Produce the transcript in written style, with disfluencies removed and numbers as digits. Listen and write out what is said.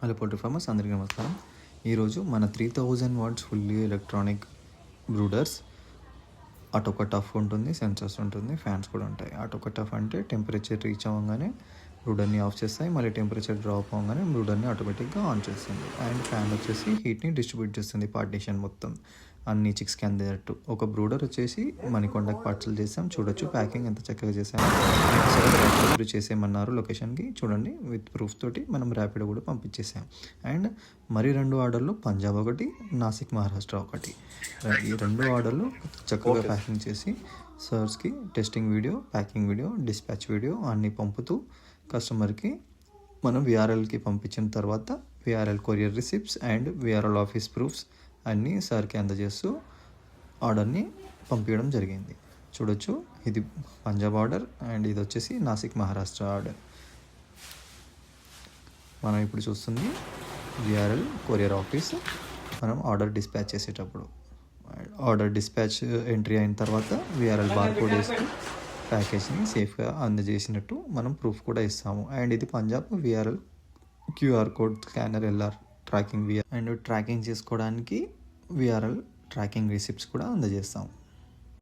Hello poultry farmers, అందరికీ నమస్కారం. ఈరోజు మన 3000 watts fully electronic brooders auto cut off ఉంటుంది, సెన్సర్స్ ఉంటుంది, ఫ్యాన్స్ కూడా ఉంటాయి. ఆటో కట్ ఆఫ్ అంటే టెంపరేచర్ రీచ్ అవ్వగానే బ్రూడర్ని ఆఫ్ చేస్తాయి, మళ్ళీ టెంపరేచర్ డ్రాప్ అవ్వగానే బ్రూడర్ని ఆటోమేటిక్గా ఆన్ చేస్తుంది. అండ్ ఫ్యాన్ వచ్చేసి హీట్ని డిస్ట్రిబ్యూట్ చేస్తుంది పార్టీషన్ మొత్తం అన్ని చిక్స్కి అందేటట్టు. ఒక బ్రూడర్ వచ్చేసి మణికొండకి పార్సల్ చేసాం, చూడొచ్చు ప్యాకింగ్ ఎంత చక్కగా చేసాము. ర్యాపిడో చేసేయమన్నారు లొకేషన్కి, చూడండి విత్ ప్రూఫ్ తోటి మనం ర్యాపిడో కూడా పంపించేసాం. అండ్ మరి 2 ఆర్డర్లు, పంజాబ్ ఒకటి, నాసిక్ మహారాష్ట్ర ఒకటి. ఈ 2 ఆర్డర్లు చక్కగా ప్యాకింగ్ చేసి సర్స్కి testing video, packing video, dispatch video అన్నీ పంపుతూ కస్టమర్కి మనం విఆర్ఎల్కి పంపించిన తర్వాత VRL courier receipts and VRL office proofs అన్నీ సార్కి అందజేస్తూ ఆర్డర్ని పంపించడం జరిగింది. చూడొచ్చు, ఇది పంజాబ్ ఆర్డర్ అండ్ ఇది వచ్చేసి నాసిక్ మహారాష్ట్ర ఆర్డర్. మనం ఇప్పుడు చూస్తుంది విఆర్ఎల్ కొరియర్ ఆఫీస్. మనం ఆర్డర్ డిస్పాచ్ చేసేటప్పుడు ఆర్డర్ డిస్పాచ్ ఎంట్రీ అయిన తర్వాత విఆర్ఎల్ బార్కోడ్ వేస్తూ ప్యాకేజ్ని సేఫ్గా అందజేసినట్టు మనం ప్రూఫ్ కూడా ఇస్తాము. అండ్ ఇది Punjab VRL QR code scanner LR tracking and tracking చేసుకోవడానికి విఆర్ఎల్ ట్రాకింగ్ రిసిప్ట్స్ కూడా అందజేస్తాము.